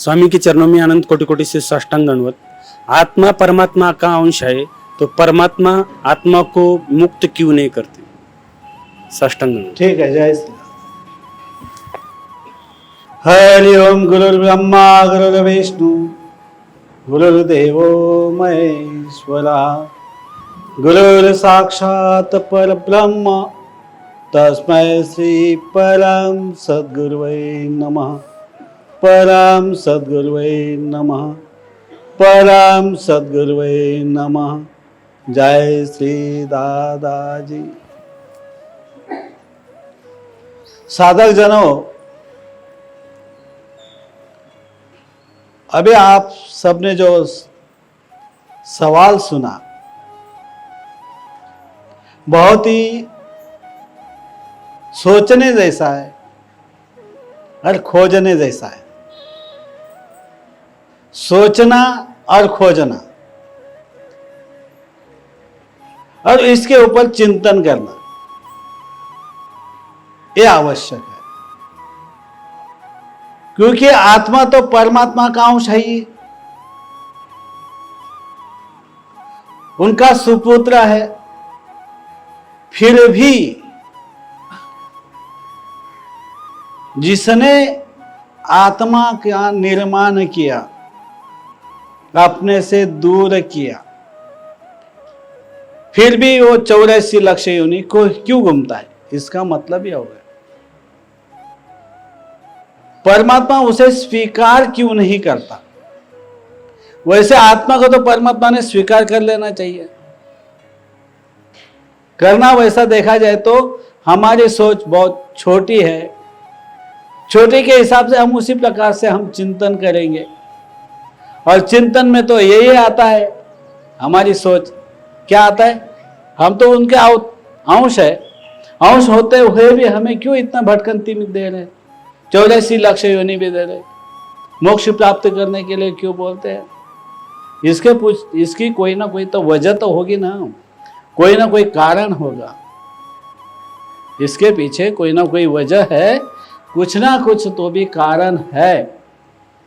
स्वामी के चरणों में अनंत कोटि कोटि से साष्टांग दंडवत। आत्मा परमात्मा का अंश है, तो परमात्मा आत्मा को मुक्त क्यों नहीं करते? साष्टांग दंडवत। ठीक है, जय श्री राम। हरि ओम। गुरुर्ब्रह्मा गुरुर्विष्णु गुरुर्देवो महेश्वरा, गुरुर्साक्षात् परब्रह्म तस्मै श्री परम सद्गुरुवे नमः। परम सद्गुरुवे नमः। परम सद्गुरुवे नमः। जय श्री दादाजी। साधक जनों, अभी आप सबने जो सवाल सुना बहुत ही सोचने जैसा है और खोजने जैसा है। सोचना और खोजना और इसके ऊपर चिंतन करना ये आवश्यक है, क्योंकि आत्मा तो परमात्मा का अंश है ही, उनका सुपुत्र है। फिर भी जिसने आत्मा का निर्माण किया, अपने से दूर किया, फिर भी वो 84 लक्ष योनि को क्यों घूमता है? इसका मतलब यह होगा परमात्मा उसे स्वीकार क्यों नहीं करता। वैसे आत्मा को तो परमात्मा ने स्वीकार कर लेना चाहिए। करना वैसा देखा जाए तो हमारी सोच बहुत छोटी है, छोटे के हिसाब से हम उसी प्रकार से हम चिंतन करेंगे, और चिंतन में तो यही आता है, हमारी सोच क्या आता है, हम तो उनके अंश है। अंश होते हुए भी हमें क्यों इतना भटकंती में दे रहे, 84 लक्ष योनि भी दे रहे, मोक्ष प्राप्त करने के लिए क्यों बोलते हैं? इसकी कोई ना कोई तो वजह तो होगी ना, कोई ना कोई कारण होगा, इसके पीछे कोई ना कोई वजह है, कुछ ना कुछ तो भी कारण है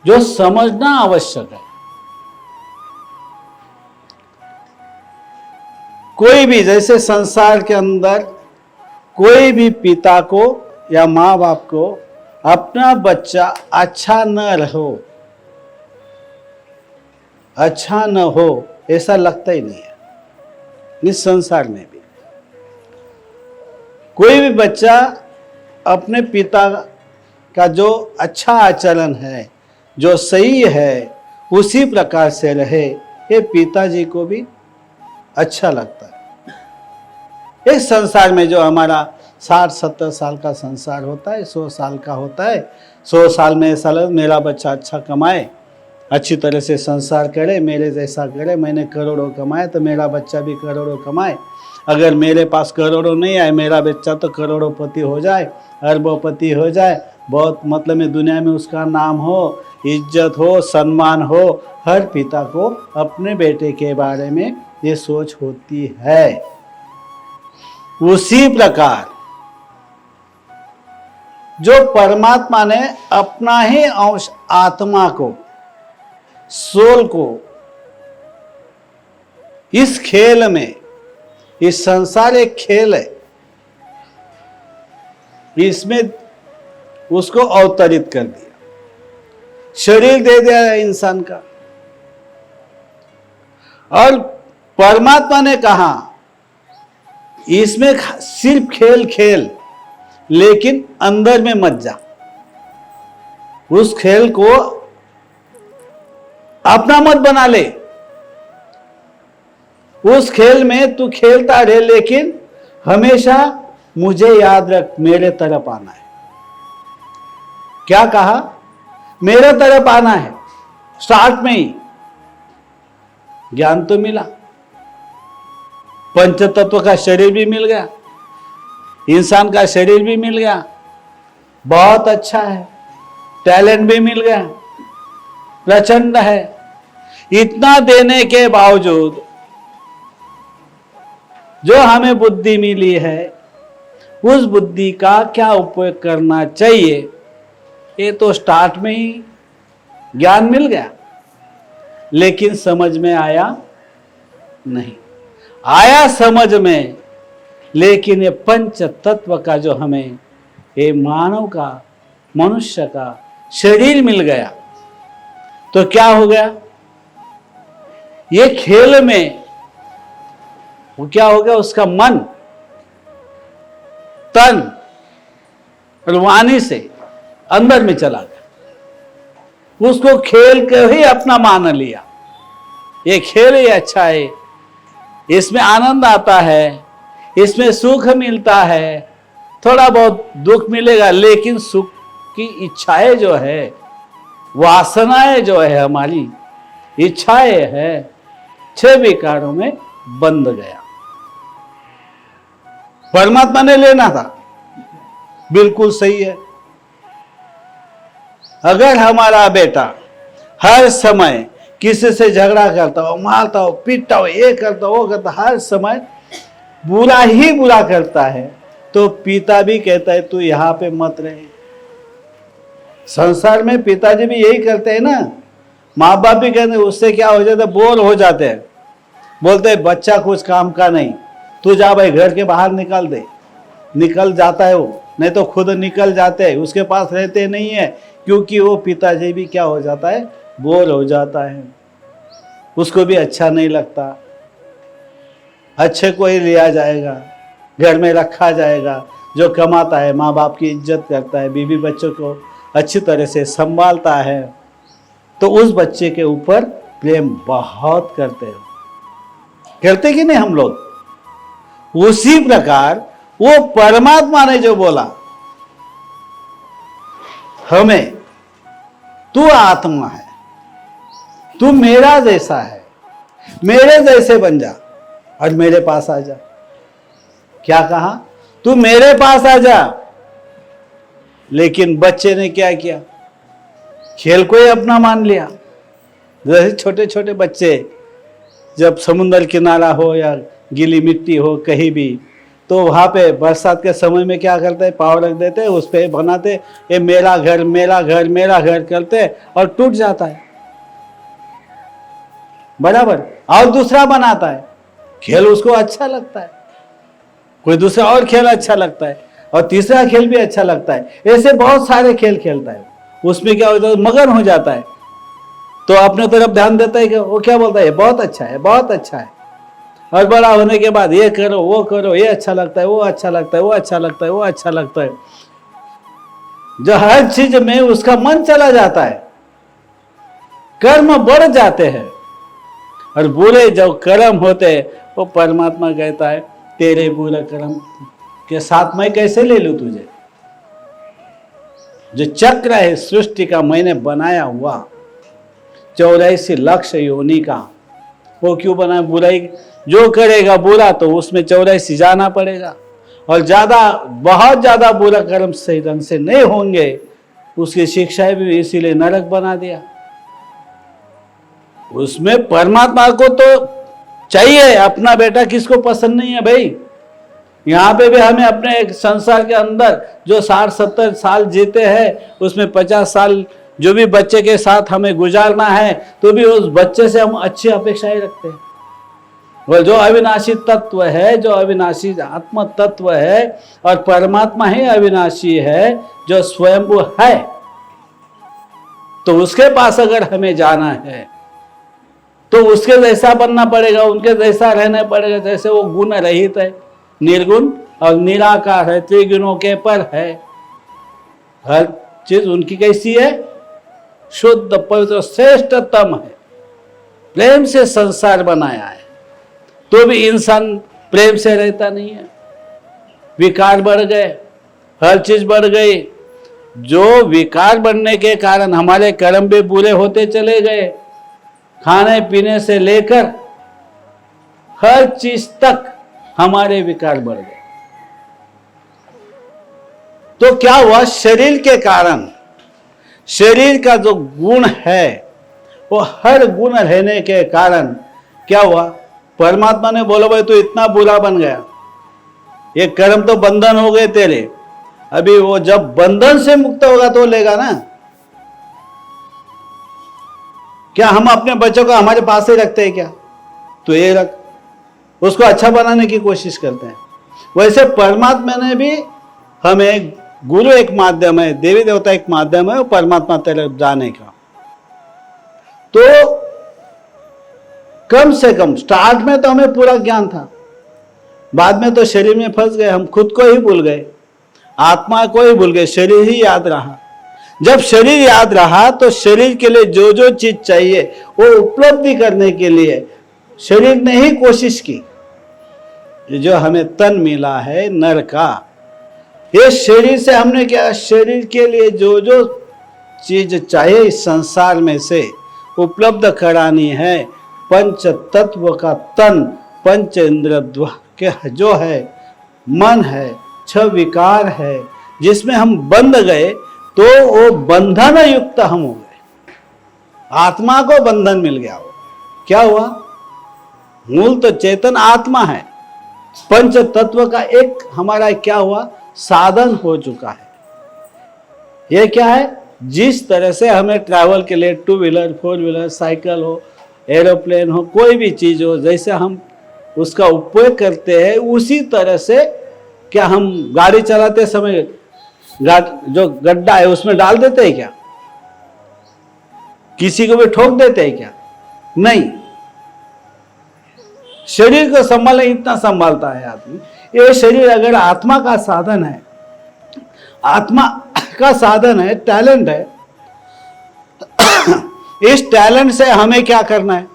जो समझना आवश्यक है। कोई भी, जैसे संसार के अंदर कोई भी पिता को या माँ बाप को अपना बच्चा अच्छा न हो ऐसा लगता ही नहीं है। इस संसार में भी कोई भी बच्चा अपने पिता का जो अच्छा आचरण है, जो सही है, उसी प्रकार से रहे, ये पिताजी को भी अच्छा लगता है। इस संसार में जो हमारा 60-70 साल का संसार होता है, 100 साल का होता है, 100 साल में ऐसा लगे मेरा बच्चा अच्छा कमाए, अच्छी तरह से संसार करे, मेरे जैसा करे, मैंने करोड़ों कमाए तो मेरा बच्चा भी करोड़ों कमाए, अगर मेरे पास करोड़ों नहीं आए मेरा बच्चा तो करोड़ोंपति हो जाए, अरबोपति हो जाए, बहुत मतलब में दुनिया में उसका नाम हो, इज्जत हो, सम्मान हो। हर पिता को अपने बेटे के बारे में ये सोच होती है। उसी प्रकार जो परमात्मा ने अपना ही अंश आत्मा को, सोल को इस खेल में, इस संसार एक खेल है, इसमें उसको अवतरित कर दिया, शरीर दे दिया है इंसान का। और परमात्मा ने कहा इसमें सिर्फ खेल खेल, लेकिन अंदर में मत जा, उस खेल को अपना मत बना ले, उस खेल में तू खेलता रहे, लेकिन हमेशा मुझे याद रख, मेरे तरफ आना है। क्या कहा? मेरे तरफ आना है। स्टार्ट में ही ज्ञान तो मिला, पंच तत्व का शरीर भी मिल गया, इंसान का शरीर भी मिल गया, बहुत अच्छा है, टैलेंट भी मिल गया, प्रचंड है। इतना देने के बावजूद जो हमें बुद्धि मिली है, उस बुद्धि का क्या उपयोग करना चाहिए, ये तो स्टार्ट में ही ज्ञान मिल गया, लेकिन समझ में आया नहीं। आया समझ में, लेकिन ये पंच तत्व का जो हमें ये मानव का, मनुष्य का शरीर मिल गया, तो क्या हो गया? ये खेल में वो क्या हो गया? उसका मन, तन और वाणी से अंदर में चला गया। उसको खेल के ही अपना मान लिया। ये खेल ही अच्छा है, इसमें आनंद आता है, इसमें सुख मिलता है, थोड़ा बहुत दुख मिलेगा, लेकिन सुख की इच्छाएं जो है, वासनाएं जो है, हमारी इच्छाएं है, 6 विकारों में बंध गया। परमात्मा ने लेना था, बिल्कुल सही है। अगर हमारा बेटा हर समय किसी से झगड़ा करता हो, मारता हो, पीटता हो, ये करता हो, वो करता, हर समय बुरा ही बुरा करता है, तो पिता भी कहता है तू यहां पे मत रहे। संसार में पिताजी भी यही करते हैं ना, माँ बाप भी कहते हैं, उससे क्या हो जाता है? बोर हो जाते हैं, बोलते हैं बच्चा कुछ काम का नहीं, तू जा भाई घर के बाहर निकाल दे। निकल जाता है वो, नहीं तो खुद निकल जाते हैं, उसके पास रहते नहीं है, क्योंकि वो पिताजी भी क्या हो जाता है? बोर हो जाता है, उसको भी अच्छा नहीं लगता। अच्छे को ही लिया जाएगा, घर में रखा जाएगा, जो कमाता है, माँ बाप की इज्जत करता है, बीवी बच्चों को अच्छी तरह से संभालता है, तो उस बच्चे के ऊपर प्रेम बहुत करते हैं। करते कि नहीं हम लोग? उसी प्रकार वो परमात्मा ने जो बोला हमें, तू आत्मा है, तू मेरा जैसा है, मेरे जैसे बन जा और मेरे पास आ जा। क्या कहा? तू मेरे पास आ जा। लेकिन बच्चे ने क्या किया? खेल को ही अपना मान लिया। जैसे छोटे छोटे बच्चे जब समुद्र किनारा हो या गीली मिट्टी हो कहीं भी, तो वहां पे बरसात के समय में क्या करते हैं? पाव रख देते हैं, उस पे बनाते, ये मेरा घर मेरा घर मेरा घर करते, और टूट जाता है बराबर, और दूसरा बनाता है। खेल उसको अच्छा लगता है, कोई दूसरा और खेल अच्छा लगता है, और तीसरा खेल भी अच्छा लगता है। ऐसे बहुत सारे खेल खेलता है, उसमें क्या होता है? मगन हो जाता है, तो अपने तरफ ध्यान देता है कि वो क्या बोलता है? बहुत अच्छा है, बहुत अच्छा है। और बड़ा होने के बाद ये करो, वो करो, ये अच्छा लगता है, वो अच्छा लगता है, वो अच्छा लगता है, वो अच्छा लगता है। जो हर चीज में उसका मन चला जाता है, कर्म बढ़ जाते हैं, और बुरे जो कर्म होते हैं, वो परमात्मा कहता है तेरे बुरे कर्म के साथ मैं कैसे ले लूं तुझे? जो चक्र है सृष्टि का मैंने बनाया हुआ, 84 लाख योनि का, वो क्यों बनाया? बुराई जो करेगा बुरा, तो उसमें 84 जाना पड़ेगा, और ज्यादा बहुत ज्यादा बुरा कर्म सही ढंग से नहीं होंगे, उसकी शिक्षाएं भी इसीलिए नरक बना दिया। उसमें परमात्मा को तो चाहिए, अपना बेटा किसको पसंद नहीं है भाई? यहाँ पे भी हमें अपने एक संसार के अंदर जो 60-70 साल जीते हैं, उसमें 50 साल जो भी बच्चे के साथ हमें गुजारना है, तो भी उस बच्चे से हम अच्छी अपेक्षाएं रखते हैं। वह जो अविनाशी तत्व है, जो अविनाशी आत्म तत्व है, और परमात्मा ही अविनाशी है जो स्वयंभू है, तो उसके पास अगर हमें जाना है तो उसके जैसा बनना पड़ेगा, उनके जैसा रहना पड़ेगा। जैसे वो गुण रहित है, निर्गुण और निराकार है, त्रिगुणों के पर है, हर चीज उनकी कैसी है? शुद्ध पवित्र श्रेष्ठतम है। प्रेम से संसार बनाया है, तो भी इंसान प्रेम से रहता नहीं है। विकार बढ़ गए, हर चीज बढ़ गई। जो विकार बढ़ने के कारण हमारे कर्म भी बुरे होते चले गए, खाने पीने से लेकर हर चीज तक हमारे विकार बढ़ गए। तो क्या हुआ? शरीर के कारण, शरीर का जो गुण है, वो हर गुण रहने के कारण क्या हुआ? परमात्मा ने बोला भाई तू इतना बुरा बन गया, ये कर्म तो बंधन हो गए तेरे, अभी वो जब बंधन से मुक्त होगा तो लेगा ना। क्या हम अपने बच्चों को हमारे पास ही रखते हैं क्या? तो ये रख, उसको अच्छा बनाने की कोशिश करते हैं। वैसे परमात्मा ने भी हमें, गुरु एक माध्यम है, देवी देवता एक माध्यम है, परमात्मा तरफ जाने का। तो कम से कम स्टार्ट में तो हमें पूरा ज्ञान था, बाद में तो शरीर में फंस गए, हम खुद को ही भूल गए, आत्मा को ही भूल गए, शरीर ही याद रहा। जब शरीर याद रहा तो शरीर के लिए जो जो चीज चाहिए वो उपलब्धि करने के लिए शरीर ने ही कोशिश की। जो हमें तन मिला है नर का, ये शरीर से हमने क्या, शरीर के लिए जो जो चीज चाहिए इस संसार में से उपलब्ध करानी है। पंच तत्व का तन, पंच इंद्र के जो है, मन है, छह विकार है, जिसमें हम बंध गए तो वो बंधन युक्त हम हो गए, आत्मा को बंधन मिल गया। वो क्या हुआ? मूल तो चेतन आत्मा है, पंच तत्व का एक हमारा क्या हुआ, साधन हो चुका है। ये क्या है? जिस तरह से हमें ट्रैवल के लिए 2 व्हीलर 4 व्हीलर साइकिल हो, एरोप्लेन हो, कोई भी चीज हो, जैसे हम उसका उपयोग करते हैं उसी तरह से क्या हम गाड़ी चलाते समय जो गड्ढा है उसमें डाल देते हैं क्या? किसी को भी ठोक देते हैं क्या? नहीं। शरीर को संभालने इतना संभालता है आदमी। ये शरीर अगर आत्मा का साधन है, आत्मा का साधन है, टैलेंट है, इस टैलेंट से हमें क्या करना है?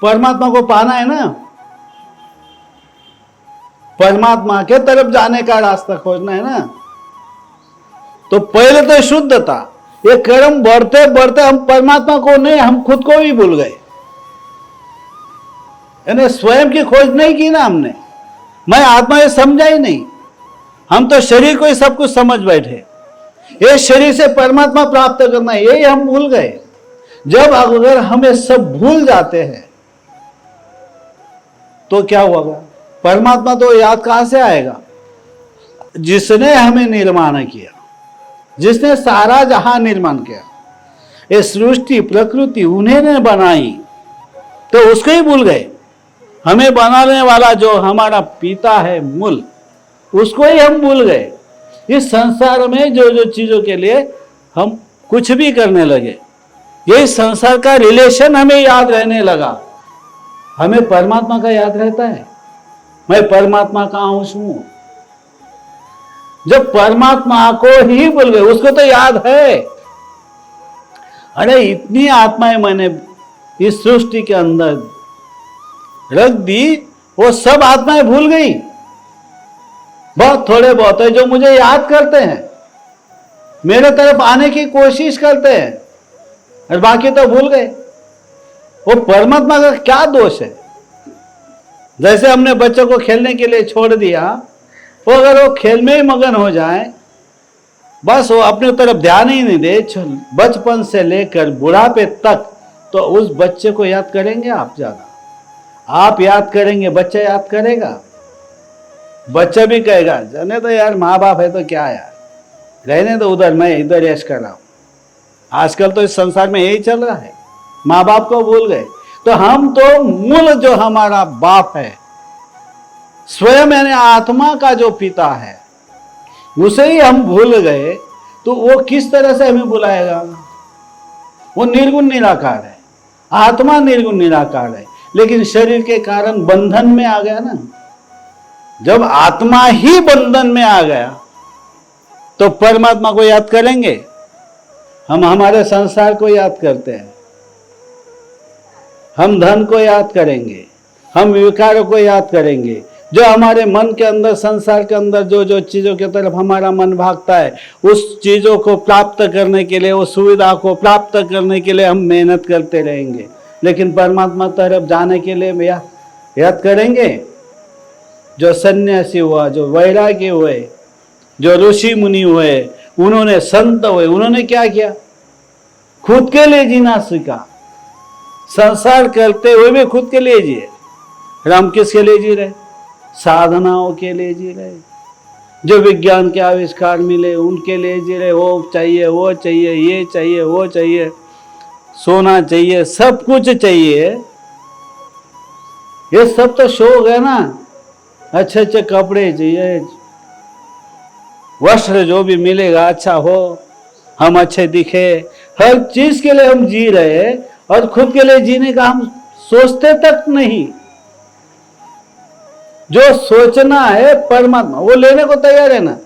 परमात्मा को पाना है ना, परमात्मा के तरफ जाने का रास्ता खोजना है ना। तो पहले तो शुद्धता, ये कर्म बढ़ते बढ़ते हम परमात्मा को नहीं, हम खुद को भी भूल गए, यानी स्वयं की खोज नहीं की ना हमने। मैं आत्मा ये समझा ही नहीं, हम तो शरीर को ही सब कुछ समझ बैठे। ये शरीर से परमात्मा प्राप्त करना है, यही हम भूल गए। जब अगर हम ये सब भूल जाते हैं तो क्या होगा? परमात्मा तो याद कहां से आएगा? जिसने हमें निर्माण किया, जिसने सारा जहां निर्माण किया, ये सृष्टि प्रकृति उन्हें ने बनाई, तो उसको ही भूल गए। हमें बनाने वाला जो हमारा पिता है मूल, उसको ही हम भूल गए। इस संसार में जो जो चीजों के लिए हम कुछ भी करने लगे, यही संसार का रिलेशन हमें याद रहने लगा। हमें परमात्मा का याद रहता है, मैं परमात्मा का अंश हूं। जब परमात्मा को ही भूल गए, उसको तो याद है। अरे इतनी आत्माएं मैंने इस सृष्टि के अंदर रख दी, वो सब आत्माएं भूल गई। बहुत थोड़े बहुत है जो मुझे याद करते हैं, मेरे तरफ आने की कोशिश करते हैं, और बाकी तो भूल गए। वो परमात्मा का क्या दोष है? जैसे हमने बच्चों को खेलने के लिए छोड़ दिया, वो अगर वो खेल में ही मगन हो जाए, बस वो अपने तरफ ध्यान ही नहीं दे, बचपन से लेकर बुढ़ापे तक, तो उस बच्चे को याद करेंगे आप? ज्यादा आप याद करेंगे, बच्चा याद करेगा? बच्चा भी कहेगा जाने तो यार, माँ बाप है तो क्या यार, रहने तो उधर, मैं इधर ऐश कर रहा हूं। आजकल तो इस संसार में यही चल रहा है, माँ बाप को भूल गए। तो हम तो मूल जो हमारा बाप है, स्वयं यानी आत्मा का जो पिता है, उसे ही हम भूल गए, तो वो किस तरह से हमें बुलाएगा? वो निर्गुण निराकार है, आत्मा निर्गुण निराकार है, लेकिन शरीर के कारण बंधन में आ गया ना। जब आत्मा ही बंधन में आ गया तो परमात्मा को याद करेंगे? हम हमारे संसार को याद करते हैं, हम धन को याद करेंगे, हम विकारों को याद करेंगे, जो हमारे मन के अंदर, संसार के अंदर जो जो चीजों की तरफ हमारा मन भागता है, उस चीजों को प्राप्त करने के लिए, उस सुविधा को प्राप्त करने के लिए हम मेहनत करते रहेंगे। लेकिन परमात्मा तरफ जाने के लिए याद करेंगे? जो सन्यासी हुआ, जो वैरागी हुए, जो ऋषि मुनि हुए, उन्होंने संत हुए, उन्होंने क्या किया? खुद के लिए जीना सीखा। संसार करते हुए भी खुद के लिए जिए। राम किसके लिए जी रहे? साधनाओं के लिए जी रहे। जो विज्ञान के आविष्कार मिले उनके लिए जी रहे। वो चाहिए, वो चाहिए, ये चाहिए, वो चाहिए। सोना चाहिए, सब कुछ चाहिए, ये सब तो शौक है ना। अच्छे अच्छे कपड़े चाहिए, वस्त्र जो भी मिलेगा अच्छा हो, हम अच्छे दिखे, हर चीज के लिए हम जी रहे हैं और खुद के लिए जीने का हम सोचते तक नहीं। जो सोचना है परमात्मा वो लेने को तैयार है ना,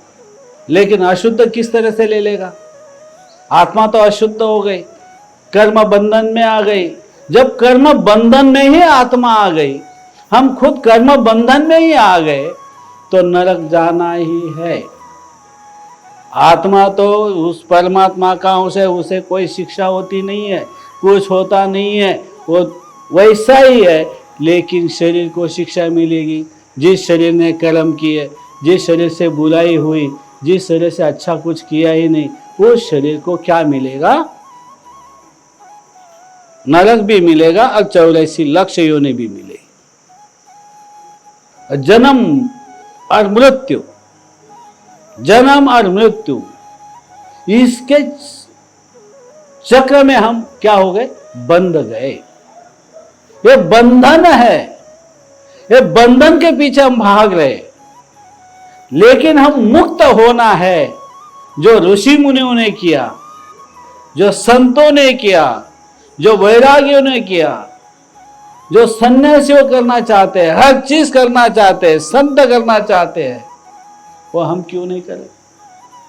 लेकिन अशुद्ध किस तरह से ले लेगा? आत्मा तो अशुद्ध हो गई, कर्म बंधन में आ गई। जब कर्म बंधन में ही आत्मा आ गई, हम खुद कर्म बंधन में ही आ गए, तो नरक जाना ही है। आत्मा तो उस परमात्मा का अंश है, उसे कोई शिक्षा होती नहीं है, कुछ होता नहीं है, वो वैसा ही है। लेकिन शरीर को शिक्षा मिलेगी। जिस शरीर ने कर्म किए, जिस शरीर से बुराई हुई, जिस शरीर से अच्छा कुछ किया ही नहीं, उस शरीर को क्या मिलेगा? नरक भी मिलेगा और 84 लक्ष योनि भी मिलेगी। जन्म और मृत्यु, जन्म और मृत्यु, इसके चक्र में हम क्या हो गए? बंध गए। ये बंधन है, ये बंधन के पीछे हम भाग रहे। लेकिन हम मुक्त होना है, जो ऋषि मुनियों ने किया, जो संतों ने किया, जो वैरागियों ने किया, जो सन्यासियों करना चाहते हैं, हर चीज करना चाहते हैं, संत करना चाहते हैं, वो हम क्यों नहीं करें?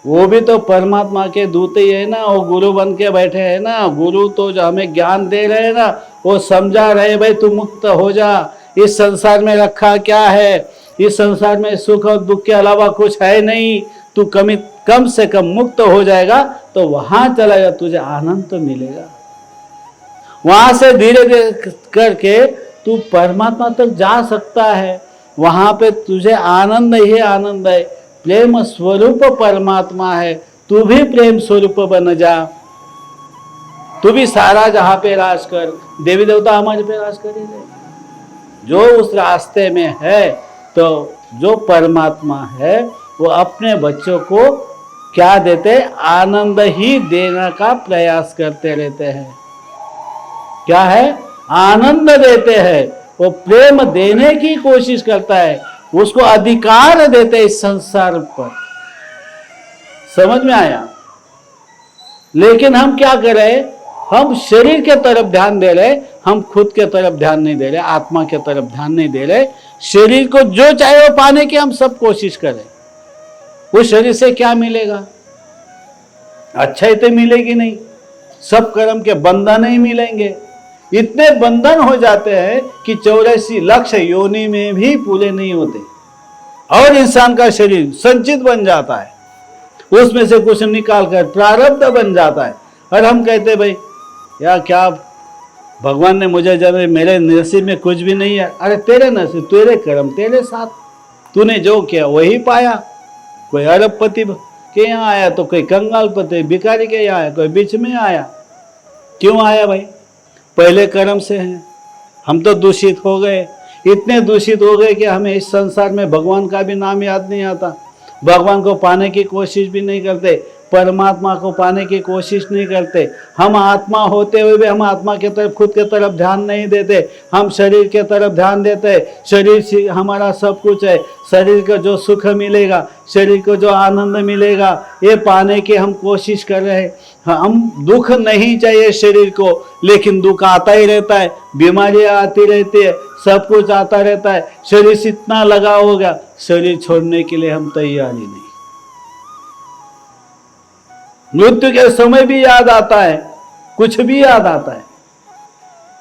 वो भी तो परमात्मा के दूत ही है ना, वो गुरु बन के बैठे हैं ना। गुरु तो जो हमें ज्ञान दे रहे हैं ना, वो समझा रहे भाई तू मुक्त हो जा, इस संसार में रखा क्या है, इस संसार में सुख और दुख के अलावा कुछ है नहीं, तू कम से कम मुक्त हो जाएगा तो वहां चला जा, तुझे आनंद तो मिलेगा। वहां से धीरे धीरे करके तू परमात्मा तक जा सकता है। वहां पे तुझे आनंद ही आनंद है। प्रेम स्वरूप परमात्मा है, तू भी प्रेम स्वरूप बन जा। तू भी सारा जहां पे राज कर, देवी देवता हमारे पे राज करेंगे। जो उस रास्ते में है, तो जो परमात्मा है वो अपने बच्चों को क्या देते? आनंद ही देने का प्रयास करते रहते हैं। क्या है? आनंद देते हैं। वो प्रेम देने की कोशिश करता है, उसको अधिकार देते इस संसार पर। समझ में आया? लेकिन हम क्या कर रहे हैं? हम शरीर के तरफ ध्यान दे रहे, हम खुद के तरफ ध्यान नहीं दे रहे, आत्मा के तरफ ध्यान नहीं दे रहे। शरीर को जो चाहे वो पाने की हम सब कोशिश करें। उस शरीर से क्या मिलेगा? अच्छा ही तो मिलेगी नहीं, सब कर्म के बंधन ही मिलेंगे। इतने बंधन हो जाते हैं कि 84 लक्ष योनि में भी पूरे नहीं होते, और इंसान का शरीर संचित बन जाता है, उसमें से कुछ निकाल कर प्रारब्ध बन जाता है। और हम कहते भाई यार क्या भगवान ने मुझे जब मेरे नसीब में कुछ भी नहीं है। अरे तेरे नसीब, तेरे कर्म तेरे साथ, तूने जो किया वही पाया। कोई अरबपति के यहाँ आया तो कोई कंगालपति भिखारी के यहाँ आया, कोई बीच में आया। क्यों आया भाई? पहले कर्म से हैं। हम तो दूषित हो गए, इतने दूषित हो गए कि हमें इस संसार में भगवान का भी नाम याद नहीं आता, भगवान को पाने की कोशिश भी नहीं करते, परमात्मा को पाने की कोशिश नहीं करते। हम आत्मा होते हुए भी हम आत्मा के तरफ, खुद के तरफ ध्यान नहीं देते, हम शरीर के तरफ ध्यान देते हैं। शरीर से हमारा सब कुछ है, शरीर को जो सुख मिलेगा, शरीर को जो आनंद मिलेगा, ये पाने की हम कोशिश कर रहे हैं। हम दुख नहीं चाहिए शरीर को, लेकिन दुख आता ही रहता है, बीमारियां आती रहती है, सब कुछ आता रहता है। शरीर से इतना लगा होगा, शरीर छोड़ने के लिए हम तैयार ही नहीं। मृत्यु के समय भी याद आता है, कुछ भी याद आता है।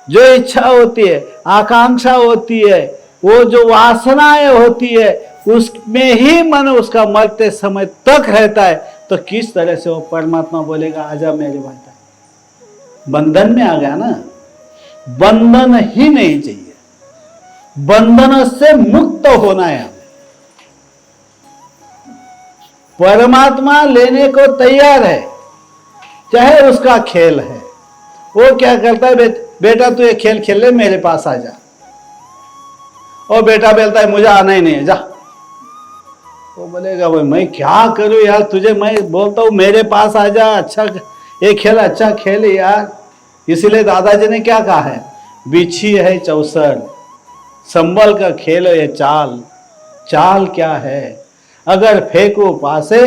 जो इच्छा होती है, आकांक्षा होती है, वो जो वासनाएं होती है, उसमें ही मन उसका मरते समय तक रहता है। तो किस तरह से वो परमात्मा बोलेगा आजा मेरे भाई? बंधन में आ गया ना। बंधन ही नहीं चाहिए, बंधन से मुक्त होना है। परमात्मा लेने को तैयार है, चाहे उसका खेल है। वो क्या करता है? बेटा तू ये खेल खेल ले, मेरे पास आ जा। और बेटा बोलता है मुझे आना ही नहीं है, जा। वो बोलेगा भाई मैं क्या करूं यार, तुझे मैं बोलता हूं मेरे पास आ जा, अच्छा ये खेल अच्छा खेल यार, इसलिए दादाजी ने क्या कहा है, बिछी है चौसर, संभल का खेल ये चाल, चाल क्या है, अगर फेंको पासे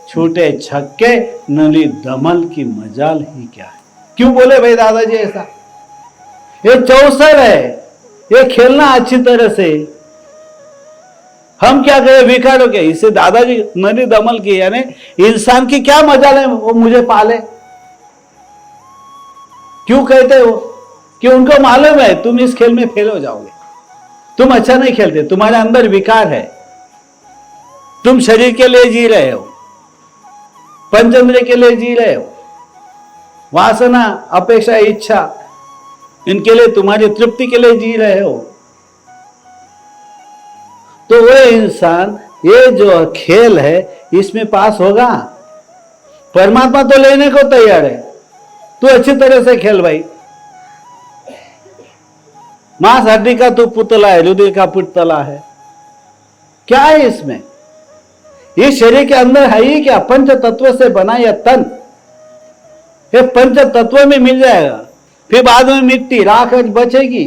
छूटे छक्के, नली दमन की मजाल ही क्या है। क्यों बोले भाई दादाजी ऐसा? ये चौसर है, ये खेलना अच्छी तरह से। हम क्या करें, विकारों के, इसे दादाजी नली दमन की, यानी इंसान की क्या मजाल है वो मुझे पाले। क्यों कहते हो कि उनको मालूम है तुम इस खेल में फेल हो जाओगे, तुम अच्छा नहीं खेलते, तुम्हारे अंदर विकार है, तुम शरीर के लिए जी रहे हो, पंचेंद्रिय के लिए जी रहे हो, वासना अपेक्षा इच्छा इनके लिए, तुम्हारी तृप्ति के लिए जी रहे हो। तो वो इंसान ये जो खेल है इसमें पास होगा? परमात्मा तो लेने को तैयार है, तू अच्छी तरह से खेल भाई। मांस हड्डी का तू पुतला है, हृदय का पुतला है, क्या है इसमें? ये शरीर के अंदर है ही क्या? पंच तत्व से बना यह तन, ये पंच तत्व में मिल जाएगा, फिर बाद में मिट्टी राख बचेगी,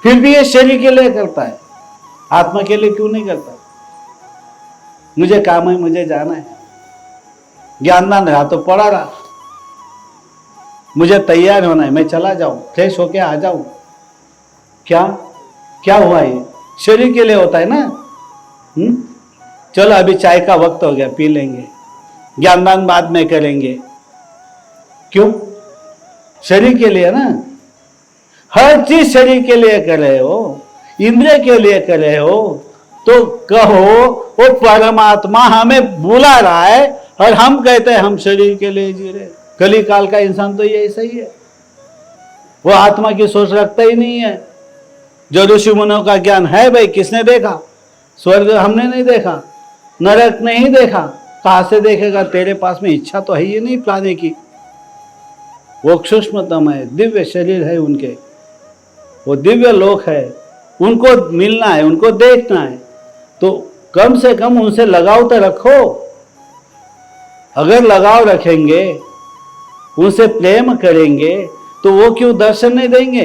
फिर भी ये शरीर के लिए करता है, आत्मा के लिए क्यों नहीं करता? मुझे काम है, मुझे जाना है, ज्ञानदान रहा तो पड़ा रहा, मुझे तैयार होना है, मैं चला जाऊं, फ्रेश होके आ जाऊं। क्या क्या हुआ? ये शरीर के लिए होता है ना। चलो अभी चाय का वक्त हो गया, पी लेंगे, ज्ञानदान बाद में करेंगे। क्यों? शरीर के लिए ना, हर चीज शरीर के लिए कर रहे हो, इंद्रिय के लिए कर रहे हो, तो कहो वो परमात्मा हमें बुला रहा है और हम कहते हैं हम शरीर के लिए जी रहे। कली काल का इंसान तो ये ऐसा ही है, वो आत्मा की सोच रखता ही नहीं है। जो ऋषि मुनियों का ज्ञान है भाई, किसने देखा? स्वर्ग हमने नहीं देखा, नरक नहीं देखा, कहां से देखेगा? तेरे पास में इच्छा तो है ही नहीं पाने की। वो सूक्ष्मतम है, दिव्य शरीर है उनके, वो दिव्य लोक है, उनको मिलना है, उनको देखना है, तो कम से कम उनसे लगाव तो रखो। अगर लगाव रखेंगे, उनसे प्रेम करेंगे, तो वो क्यों दर्शन नहीं देंगे?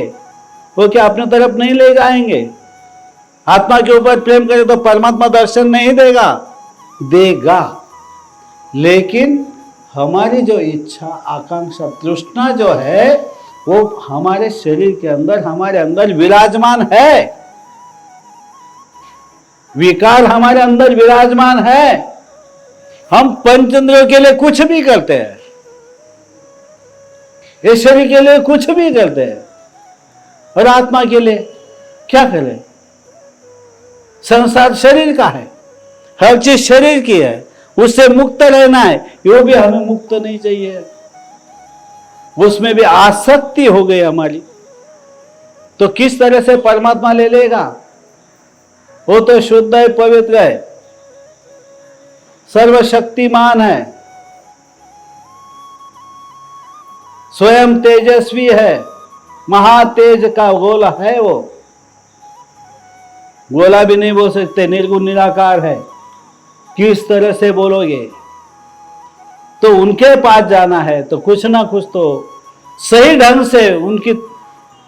वो क्या अपने तरफ नहीं ले जाएंगे? आत्मा के ऊपर प्रेम करे तो परमात्मा दर्शन नहीं देगा? देगा, लेकिन हमारी जो इच्छा आकांक्षा तृष्णा जो है वो हमारे शरीर के अंदर, हमारे अंदर विराजमान है, विकार हमारे अंदर विराजमान है। हम पंचेंद्रियों के लिए कुछ भी करते हैं, इस शरीर के लिए कुछ भी करते हैं, और आत्मा के लिए क्या करें? संसार शरीर का है, हर चीज शरीर की है, उससे मुक्त रहना है, यो भी हमें मुक्त नहीं चाहिए, उसमें भी आसक्ति हो गई हमारी, तो किस तरह से परमात्मा ले लेगा? वो तो शुद्ध है, पवित्र है, सर्वशक्तिमान है, स्वयं तेजस्वी है, महातेज का गोला है। वो गोला भी नहीं बोल सकते, निर्गुण निराकार है, किस तरह से बोलोगे? तो उनके पास जाना है तो कुछ ना कुछ तो सही ढंग से उनकी,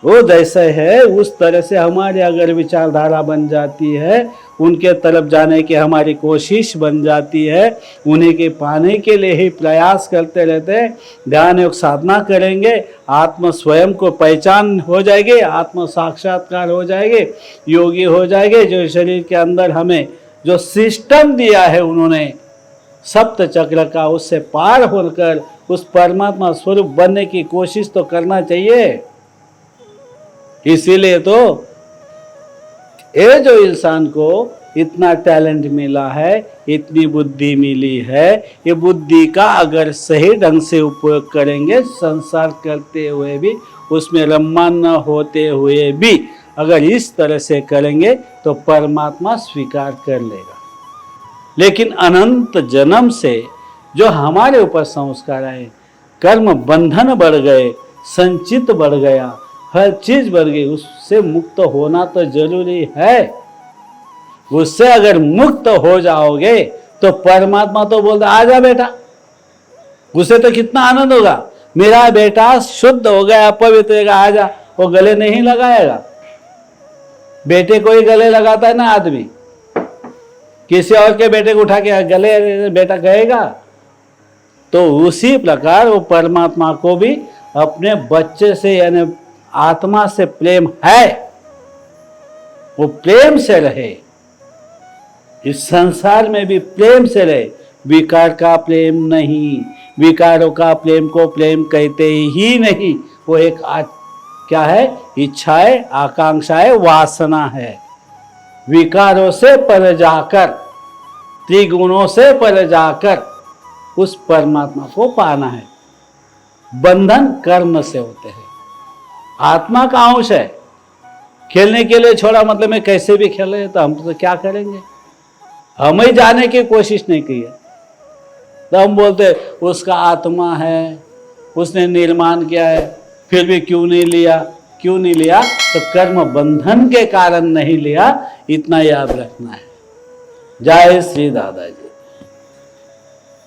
वो जैसे है उस तरह से हमारी अगर विचारधारा बन जाती है, उनके तरफ जाने की हमारी कोशिश बन जाती है, उन्हीं के पाने के लिए ही प्रयास करते रहते हैं, ध्यान योग साधना करेंगे, आत्म स्वयं को पहचान हो जाएगी, आत्म साक्षात्कार हो जाएंगे, योगी हो जाएंगे। जो शरीर के अंदर हमें जो सिस्टम दिया है उन्होंने सप्त चक्र का, उससे पार होकर उस परमात्मा स्वरूप बनने की कोशिश तो करना चाहिए। इसीलिए तो ये जो इंसान को इतना टैलेंट मिला है, इतनी बुद्धि मिली है, ये बुद्धि का अगर सही ढंग से उपयोग करेंगे, संसार करते हुए भी, उसमें रममान न होते हुए भी अगर इस तरह से करेंगे तो परमात्मा स्वीकार कर लेगा। लेकिन अनंत जन्म से जो हमारे ऊपर संस्कार आए, कर्म बंधन बढ़ गए, संचित बढ़ गया, हर चीज बढ़ गई, उससे मुक्त होना तो जरूरी है। उससे अगर मुक्त हो जाओगे तो परमात्मा तो बोलता आजा बेटा, उसे तो कितना आनंद होगा। मेरा बेटा शुद्ध हो गया, पवित्र हो गया, आजा, वो गले नहीं लगाएगा। बेटे को ही गले लगाता है ना आदमी, किसी और के बेटे को उठा के गले बेटा कहेगा। तो उसी प्रकार वो परमात्मा को भी अपने बच्चे से यानी आत्मा से प्रेम है, वो प्रेम से रहे, इस संसार में भी प्रेम से रहे। विकार का प्रेम नहीं, विकारों का प्रेम को प्रेम कहते ही नहीं। वो एक क्या है? इच्छाएं, आकांक्षाएं, वासना है। विकारों से पर जाकर, त्रिगुणों से पर जाकर उस परमात्मा को पाना है। बंधन कर्म से होते हैं, आत्मा का अंश है। खेलने के लिए छोड़ा मतलब में कैसे भी खेले तो हम तो क्या करेंगे? हम ही जाने की कोशिश नहीं की है तो हम बोलते उसका आत्मा है, उसने निर्माण किया है, फिर भी क्यों नहीं लिया? क्यों नहीं लिया? तो कर्म बंधन के कारण नहीं लिया, इतना याद रखना है। जय श्री दादाजी।